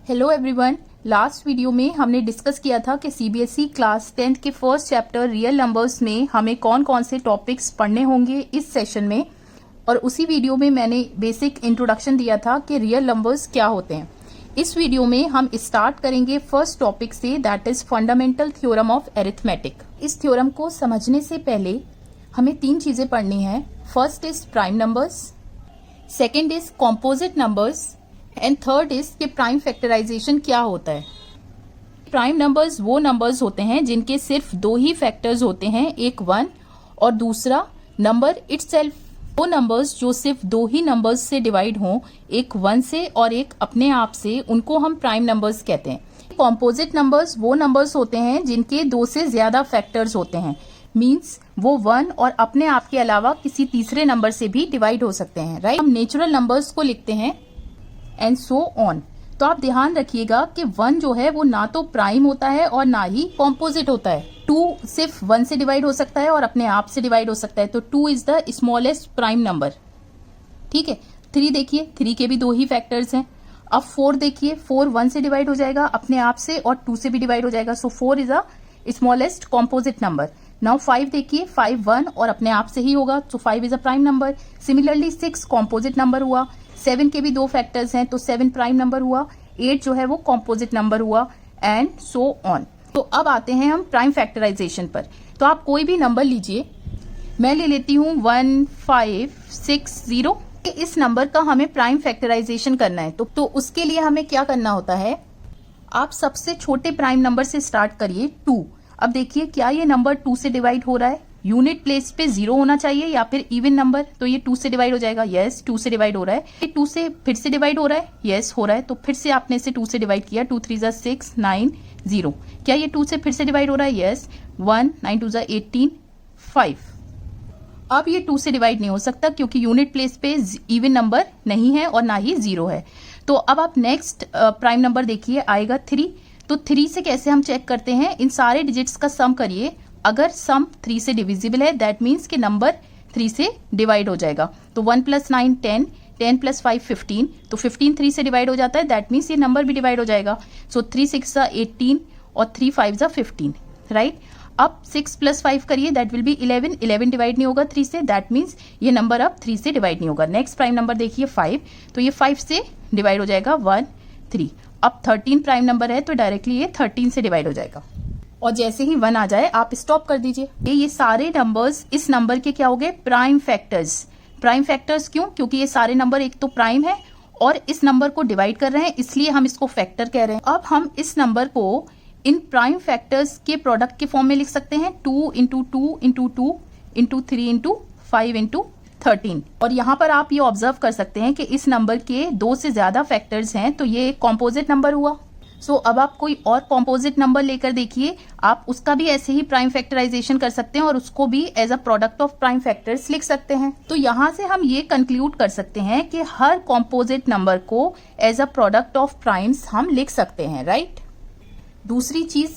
Hello everyone. Last video में हमने discuss किया था कि सीबीएसई क्लास 10th के फर्स्ट चैप्टर रियल नंबर्स में हमें कौन कौन से टॉपिक्स पढ़ने होंगे इस सेशन में, और उसी वीडियो में मैंने बेसिक इंट्रोडक्शन दिया था कि रियल नंबर्स क्या होते हैं। इस वीडियो में हम स्टार्ट करेंगे फर्स्ट टॉपिक से, that is fundamental theorem of arithmetic. इस थ्योरम को समझने से पहले हमें तीन चीजें पढ़नी है। First is prime numbers, second is composite numbers and third is कि प्राइम फैक्टराइजेशन क्या होता है। प्राइम नंबर्स वो नंबर्स होते हैं जिनके सिर्फ दो ही फैक्टर्स होते हैं, एक 1 और दूसरा नंबर इटसेल्फ। वो नंबर्स जो सिर्फ दो ही नंबर्स से डिवाइड हों, एक 1 से और एक अपने आप से, उनको हम प्राइम नंबर्स कहते हैं। कॉम्पोजिट नंबर्स वो नंबर्स होते हैं जिनके दो से ज्यादा फैक्टर्स होते हैं, मीन्स वो 1 और अपने आप के अलावा किसी तीसरे नंबर से भी डिवाइड हो सकते हैं, राइट। हम नेचुरल नंबर्स को लिखते हैं एंड सो ऑन। तो आप ध्यान रखिएगा कि 1 जो है वो ना तो प्राइम होता है और ना ही कॉम्पोजिट होता है। 2 सिर्फ 1 से डिवाइड हो सकता है और अपने आप से डिवाइड हो सकता है, तो 2 is the smallest prime number, ठीक है। 3 देखिए, 3 के भी दो ही फैक्टर्स हैं। अब 4 देखिए, 4 1 से डिवाइड हो जाएगा अपने आप से और 2 से भी डिवाइड हो जाएगा, सो 4 is a smallest composite number. Now 5 देखिए, 5 1 और अपने आप से ही होगा, तो 5 is a prime number. Similarly 6 composite number हुआ, 7 के भी दो फैक्टर्स हैं तो 7 प्राइम नंबर हुआ, 8 जो है वो कॉम्पोजिट नंबर हुआ एंड सो ऑन। तो अब आते हैं हम प्राइम फैक्टराइजेशन पर। तो आप कोई भी नंबर लीजिए, मैं ले लेती हूँ 1560। इस नंबर का हमें प्राइम फैक्टराइजेशन करना है, तो उसके लिए हमें क्या करना होता है, आप सबसे छोटे प्राइम नंबर से स्टार्ट करिए, 2। अब देखिए क्या ये नंबर 2 से डिवाइड हो रहा है, यूनिट प्लेस पे 0 होना चाहिए या फिर इवन नंबर, तो ये 2 से डिवाइड हो जाएगा, यस 2 से डिवाइड हो रहा है। ये 2 से फिर से डिवाइड हो रहा है, यस हो रहा है, तो फिर से आपने इसे 2 से डिवाइड किया, 2 3 6 9 0। क्या ये 2 से फिर से डिवाइड हो रहा है, यस 1 9 2 18 5। अब ये 2 से डिवाइड नहीं हो सकता क्योंकि यूनिट प्लेस पे इवन नंबर नहीं है और ना ही 0 है। तो अब आप नेक्स्ट प्राइम नंबर देखिए, आएगा 3। तो 3 से कैसे हम चेक करते हैं, इन सारे डिजिट्स का सम करिए, अगर सम 3 से डिविजिबल है दैट मीन्स कि नंबर 3 से डिवाइड हो जाएगा। तो 1 + 9 10, 10 + 5 15, तो 15 3 से डिवाइड हो जाता है, दैट मीन्स ये नंबर भी डिवाइड हो जाएगा। सो 3 6 18 और 3 5 15, राइट। अब 6 + 5 करिए, दैट विल बी 11, 11 डिवाइड नहीं होगा 3 से, दैट मीन्स ये नंबर अब 3 से डिवाइड नहीं होगा। नेक्स्ट प्राइम नंबर देखिए 5, तो ये 5 से डिवाइड हो जाएगा 1 3। अब 13 प्राइम नंबर है तो डायरेक्टली ये 13 से डिवाइड हो जाएगा, और जैसे ही 1 आ जाए आप स्टॉप कर दीजिए। ये सारे नंबर्स इस नंबर के क्या हो गए, प्राइम फैक्टर्स। प्राइम फैक्टर्स क्यों, क्योंकि ये सारे नंबर एक तो प्राइम है और इस नंबर को डिवाइड कर रहे हैं, इसलिए हम इसको फैक्टर कह रहे हैं। अब हम इस नंबर को इन प्राइम फैक्टर्स के प्रोडक्ट के फॉर्म में लिख सकते हैं, 2 × 2 × 2 × 3 × 5 × 13। और यहाँ पर आप ये ऑब्जर्व कर सकते हैं कि इस नंबर के 2 से ज्यादा फैक्टर्स हैं, तो ये एक कॉम्पोजिट नंबर हुआ। सो अब आप कोई और कॉम्पोजिट नंबर लेकर देखिए, आप उसका भी ऐसे ही प्राइम फैक्टराइजेशन कर सकते हैं और उसको भी as a product of prime factors लिख सकते हैं। तो यहाँ से हम ये कंक्लूड कर सकते हैं कि हर कॉम्पोजिट नंबर को as a product of primes हम लिख सकते हैं, राइट। दूसरी चीज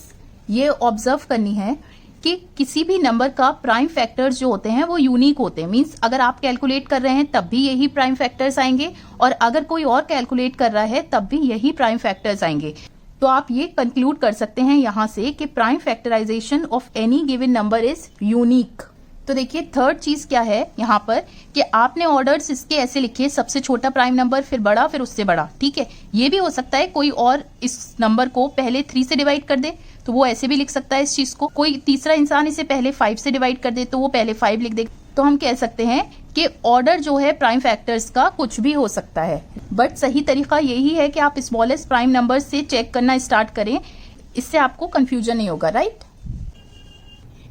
ये ऑब्जर्व करनी है कि किसी भी नंबर का प्राइम फैक्टर्स जो होते हैं वो यूनिक होते हैं, मींस अगर आप कैलकुलेट कर रहे हैं तब भी यही प्राइम फैक्टर्स आएंगे और अगर कोई और कैलकुलेट कर रहा है तब भी यही प्राइम फैक्टर्स आएंगे। तो आप ये कंक्लूड कर सकते हैं यहां से कि prime factorization of any given number is unique. तो देखिए थर्ड चीज क्या है यहाँ पर कि आपने ऑर्डर्स इसके ऐसे लिखे, सबसे छोटा प्राइम नंबर, फिर बड़ा, फिर उससे बड़ा, ठीक है। ये भी हो सकता है कोई और इस नंबर को पहले 3 से डिवाइड कर दे तो वो ऐसे भी लिख सकता है इस चीज को, कोई तीसरा इंसान इसे पहले 5 से डिवाइड कर दे तो वो पहले 5 लिख दे। तो हम कह सकते हैं कि ऑर्डर जो है प्राइम फैक्टर्स का कुछ भी हो सकता है, बट सही तरीका यही है कि आप स्मॉलेस्ट प्राइम नंबर से चेक करना स्टार्ट करें, इससे आपको कंफ्यूजन नहीं होगा, राइट।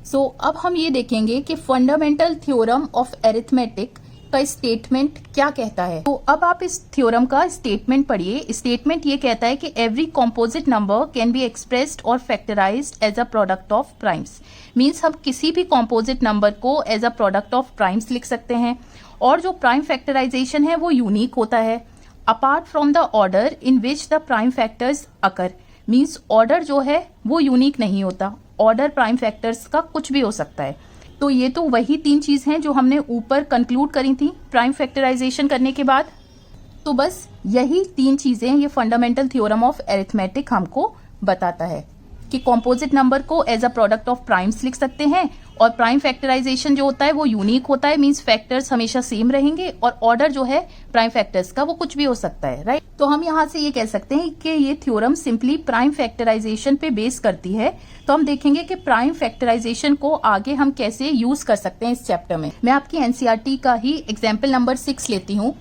सो अब हम ये देखेंगे कि फंडामेंटल थ्योरम ऑफ अरिथमेटिक का स्टेटमेंट क्या कहता है। तो अब आप इस थ्योरम का स्टेटमेंट पढ़िए। स्टेटमेंट ये कहता है कि every composite number can be expressed और factorized as a product of primes. Means हम किसी भी कॉम्पोजिट नंबर को as a product of primes लिख सकते हैं और जो प्राइम फैक्टराइजेशन है वो यूनिक होता है apart from the order in which the prime factors occur. Means order जो है वो यूनिक नहीं होता, ऑर्डर प्राइम फैक्टर्स का कुछ भी हो सकता है। तो ये तो वही 3 चीज हैं जो हमने ऊपर कंक्लूड करी थी प्राइम फैक्टराइजेशन करने के बाद। तो बस यही 3 चीजें ये फंडामेंटल थ्योरम ऑफ अरिथमेटिक हमको बताता है कि कॉम्पोजिट नंबर को as a product of primes लिख सकते हैं, और प्राइम फैक्टराइजेशन जो होता है वो यूनिक होता है, मींस फैक्टर्स हमेशा सेम रहेंगे, और ऑर्डर जो है प्राइम फैक्टर्स का वो कुछ भी हो सकता है, राइट। तो हम यहाँ से ये कह सकते हैं कि ये थ्योरम सिंपली प्राइम फैक्टराइजेशन पे बेस करती है। तो हम देखेंगे कि प्राइम फैक्टराइजेशन को आगे हम कैसे यूज कर सकते हैं इस चैप्टर में। मैं आपकी एनसीईआरटी का ही एग्जाम्पल नंबर 6 लेती हूँ।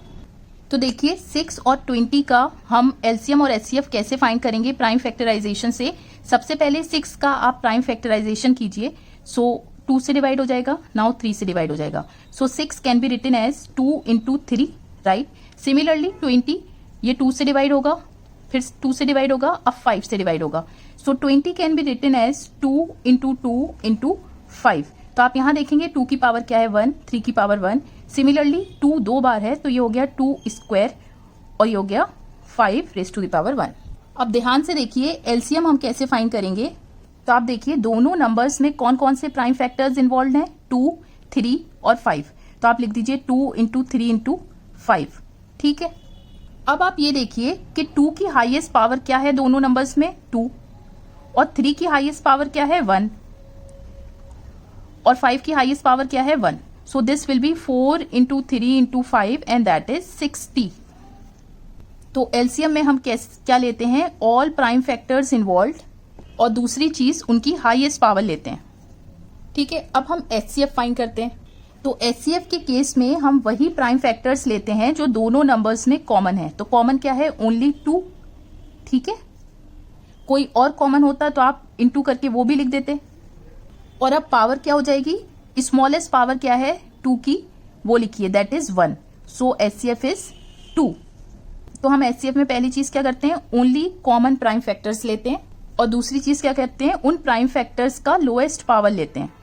तो देखिए 6 और 20 का हम एलसीएम और एचसीएफ कैसे फाइंड करेंगे प्राइम फैक्टराइजेशन से। सबसे पहले 6 का आप प्राइम फैक्टराइजेशन कीजिए। सो 2 से डिवाइड हो जाएगा, नाउ 3 से डिवाइड हो जाएगा। So 6 can be written as 2 into 3, right. Similarly 20 ये 2 से डिवाइड होगा, फिर 2 से डिवाइड होगा, अब 5 से डिवाइड होगा। So 20 can be written as 2 into 2 into 5। तो आप यहाँ देखेंगे 2 की पावर क्या है 1, 3 की पावर 1। सिमिलरली 2 2 बार है तो ये हो गया 2 स्क्वायर और ये हो गया 5 raised to the power 1। अब ध्यान से देखिए एलसीएम हम कैसे फाइंड करेंगे। तो आप देखिए दोनों नंबर्स में कौन कौन से प्राइम फैक्टर्स इन्वॉल्व हैं, 2, 3 और 5। तो आप लिख दीजिए 2 into 3 into 5, ठीक है। अब आप ये देखिए कि 2 की हाईएस्ट पावर क्या है दोनों नंबर्स में, 2, और 3 की हाईएस्ट पावर क्या है 1, और 5 की हाईएस्ट पावर क्या है 1। So this will be 4 into 3 into 5 and that is 60। तो एलसीएम में हम क्या लेते हैं, ऑल प्राइम फैक्टर्स इन्वॉल्व, और दूसरी चीज उनकी हाईएस्ट पावर लेते हैं, ठीक है। अब हम एचसीएफ फाइंड करते हैं। तो एचसीएफ के केस में हम वही प्राइम फैक्टर्स लेते हैं जो दोनों नंबर्स में कॉमन है। तो कॉमन क्या है, ओनली 2, ठीक है। कोई और कॉमन होता तो आप इनटू करके वो भी लिख देते। और अब पावर क्या हो जाएगी, स्मॉलेस्ट पावर क्या है 2 की, वो लिखिए, that is 1। So HCF is 2। तो हम एचसीएफ में पहली चीज क्या करते हैं, ओनली कॉमन प्राइम फैक्टर्स लेते हैं, और दूसरी चीज क्या करते हैं, उन प्राइम फैक्टर्स का लोएस्ट पावर लेते हैं।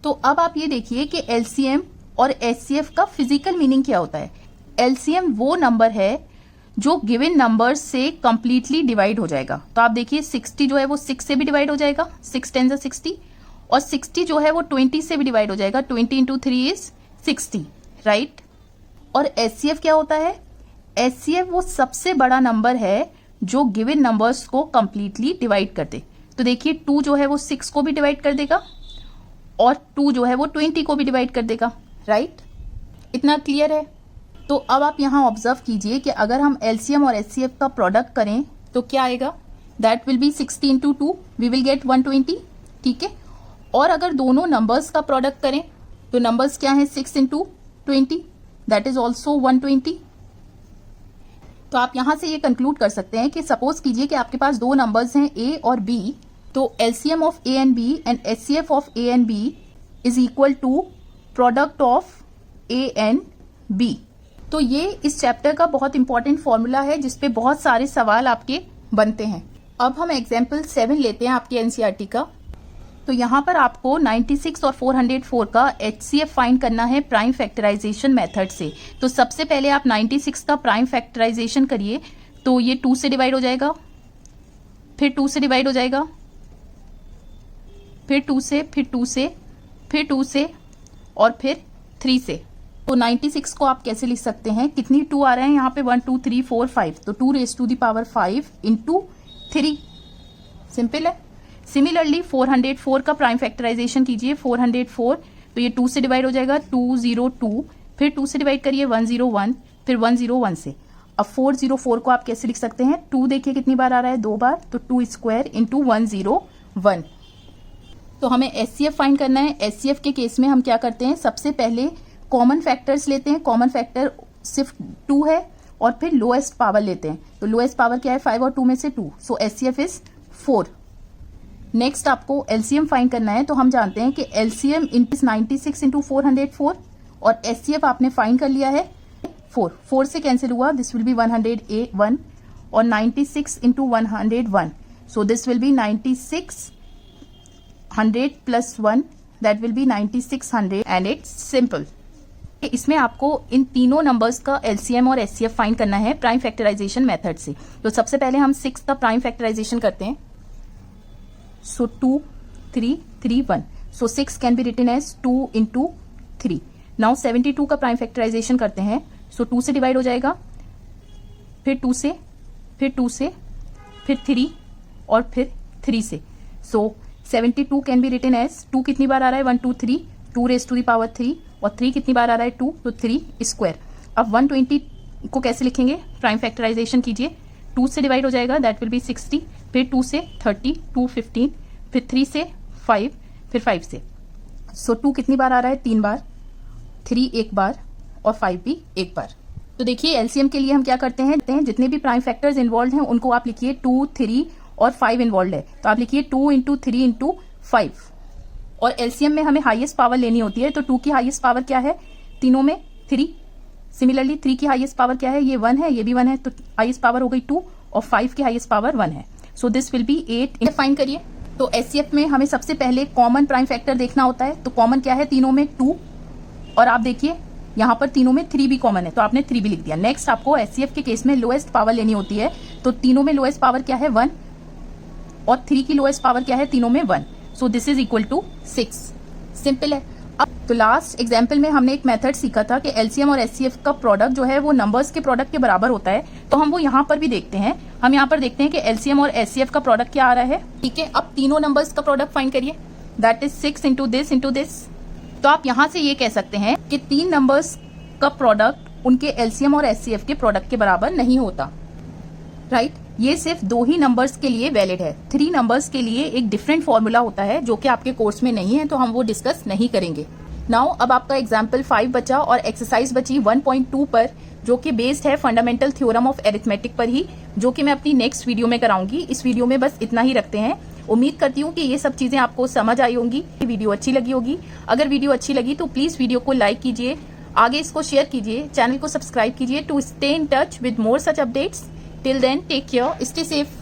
तो अब आप ये देखिए कि एलसीएम और एचसीएफ का फिजिकल मीनिंग क्या होता है। एलसीएम वो नंबर है जो गिवन नंबर से कंप्लीटली डिवाइड हो जाएगा। तो आप देखिए 60 जो है वो 6 से भी डिवाइड हो जाएगा, 6 10 is 60, और 60 जो है वो 20 से भी डिवाइड हो जाएगा, 20 into 3 is 60, राइट। और एचसीएफ क्या होता है, एचसीएफ वो सबसे बड़ा नंबर है जो गिवन नंबर्स को कंप्लीटली डिवाइड कर दे। तो देखिए 2 जो है वो 6 को भी डिवाइड कर देगा, और 2 जो है वो 20 को भी डिवाइड कर देगा, राइट। इतना क्लियर है। तो अब आप यहाँ ऑब्जर्व कीजिए कि अगर हम एलसीएम और एचसीएफ का प्रोडक्ट करें तो क्या आएगा, that will be 60 into 2, we will get 120, ठीक है। और अगर दोनों नंबर्स का प्रोडक्ट करें तो नंबर्स क्या है, 6 into 20, दैट इज ऑल्सो 120। तो आप यहां से ये कंक्लूड कर सकते हैं कि सपोज कीजिए कि आपके पास दो नंबर्स हैं ए और बी, तो LCM of A and B and HCF of A and B is equal to product of A and B. तो ये इस चैप्टर का बहुत इंपॉर्टेंट फॉर्मूला है जिसपे बहुत सारे सवाल आपके बनते हैं। अब हम एग्जाम्पल 7 लेते हैं आपके एनसीईआरटी का। तो यहाँ पर आपको 96 और 404 का एचसीएफ फाइंड करना है प्राइम फैक्टराइजेशन मेथड से। तो सबसे पहले आप 96 का प्राइम फैक्टराइजेशन करिए। तो ये 2 से डिवाइड हो जाएगा, फिर 2 से डिवाइड हो जाएगा, फिर 2 से, फिर 2 से, फिर 2 से, और फिर 3 से। तो 96 को आप कैसे लिख सकते हैं, कितनी 2 आ रहे हैं यहाँ पे, 1 2 3 4 5, तो 2 raised to the power 5 into 3, simple है। सिमिलरली 404 का प्राइम फैक्टराइजेशन कीजिए, 404, तो ये 2 से डिवाइड हो जाएगा, 202, फिर 2 से डिवाइड करिए 101, फिर 101 से। अब 404 को आप कैसे लिख सकते हैं, 2 देखिए कितनी बार आ रहा है, 2 बार, तो 2 स्क्वायर इंटू 101। तो हमें एचसीएफ फाइंड करना है। एचसीएफ के केस में हम क्या करते हैं, सबसे पहले कॉमन फैक्टर्स लेते हैं। कॉमन फैक्टर सिर्फ 2 है, और फिर लोएस्ट पावर लेते हैं। तो लोएस्ट पावर क्या है, 5 और 2 में से 2, सो एचसीएफ इज 4। नेक्स्ट आपको एलसीएम फाइंड करना है। तो हम जानते हैं कि एलसीएम इज 96 इंटू 404, और एचसीएफ आपने फाइंड कर लिया है 4 से कैंसिल हुआ, दिस विल बी 101, और 96 into 101, so this will be 96 100 plus 1, that will B 9600, and it's simple. इसमें आपको इन तीनों नंबर्स का एलसीएम और एचसीएफ फाइंड करना है प्राइम फैक्टराइजेशन मेथड से। तो सबसे पहले हम 6 का प्राइम फैक्टराइजेशन करते हैं। So 2 3 3 1, so 6 can be written as 2 into 3। Now 72 का प्राइम फैक्टराइजेशन करते हैं। सो 2 से डिवाइड हो जाएगा, फिर 2 से, फिर 2 से, फिर 3 और फिर 3 से। सो 72 कैन बी रिटन एज 2 कितनी बार आ रहा है 1 2 3, 2 रेज टू द पावर 3 और 3 कितनी बार आ रहा है 2, तो 3 स्क्वायर। अब 120 को कैसे लिखेंगे, प्राइम फैक्टराइजेशन कीजिए, 2 से डिवाइड हो जाएगा, दैट विल बी 60, फिर 2 से 30, 2 15, फिर 3 से 5, फिर 5 से। सो 2 कितनी बार आ रहा है 3 बार, 3 एक बार और 5 भी एक बार। तो देखिए एलसीएम के लिए हम क्या करते हैं, जितने भी प्राइम फैक्टर्स इन्वॉल्व हैं उनको आप लिखिए 2, 3 और 5 इन्वॉल्व है, तो आप लिखिए 2 इंटू 3 इंटू 5। और एलसीएम में हमें हाईएस्ट पावर लेनी होती है, तो 2 की हाईएस्ट पावर क्या है, तीनों में 3। सिमिलरली 3 की हाईएस्ट पावर क्या है, ये 1 है, ये भी 1 है, तो हाईएस्ट पावर हो गई 2 और 5 की हाईएस्ट पावर 1 है। So this will be 8। Fine करिए। तो एचसीएफ में हमें सबसे पहले कॉमन प्राइम फैक्टर देखना होता है, तो कॉमन क्या है, तीनों में 2 और आप देखिए यहाँ पर तीनों में 3 भी कॉमन है, तो आपने 3 भी लिख दिया। नेक्स्ट आपको एचसीएफ के केस में लोएस्ट पावर लेनी होती है, तो तीनों में लोएस्ट पावर क्या है 1 और 3 की लोएस्ट पावर क्या है, तीनों में 1। So this is equal to 6। Simple है। अब तो लास्ट एग्जाम्पल में हमने एक मेथड सीखा था कि एलसीएम और एचसीएफ का प्रोडक्ट जो है वो नंबर्स के प्रोडक्ट के बराबर होता है, तो हम वो यहाँ पर भी देखते हैं। हम यहाँ पर देखते हैं कि एलसीएम और एचसीएफ का प्रोडक्ट क्या आ रहा है। ठीक है, अब तीनों नंबर्स का प्रोडक्ट फाइंड करिए, दैट इज 6 इंटू दिस। तो आप यहाँ से ये कह सकते हैं कि 3 नंबर्स का प्रोडक्ट उनके एलसीएम और एचसीएफ के प्रोडक्ट के बराबर नहीं होता, राइट। ये सिर्फ 2 ही नंबर्स के लिए वैलिड है। 3 नंबर्स के लिए एक डिफरेंट फॉर्मूला होता है जो कि आपके कोर्स में नहीं है, तो हम वो डिस्कस नहीं करेंगे। नाउ अब आपका एग्जाम्पल 5 बचा और एक्सरसाइज बची 1.2 पर, जो कि बेस्ड है फंडामेंटल थ्योरम ऑफ एरिथमेटिक पर ही, जो कि मैं अपनी नेक्स्ट वीडियो में कराऊंगी। इस वीडियो में बस इतना ही रखते हैं। उम्मीद करती हूँ कि ये सब चीजें आपको समझ आई होंगी, वीडियो अच्छी लगी होगी। अगर वीडियो अच्छी लगी तो प्लीज वीडियो को लाइक कीजिए, आगे इसको शेयर कीजिए, चैनल को सब्सक्राइब कीजिए to stay in touch with more such updates. Till then take care, stay safe.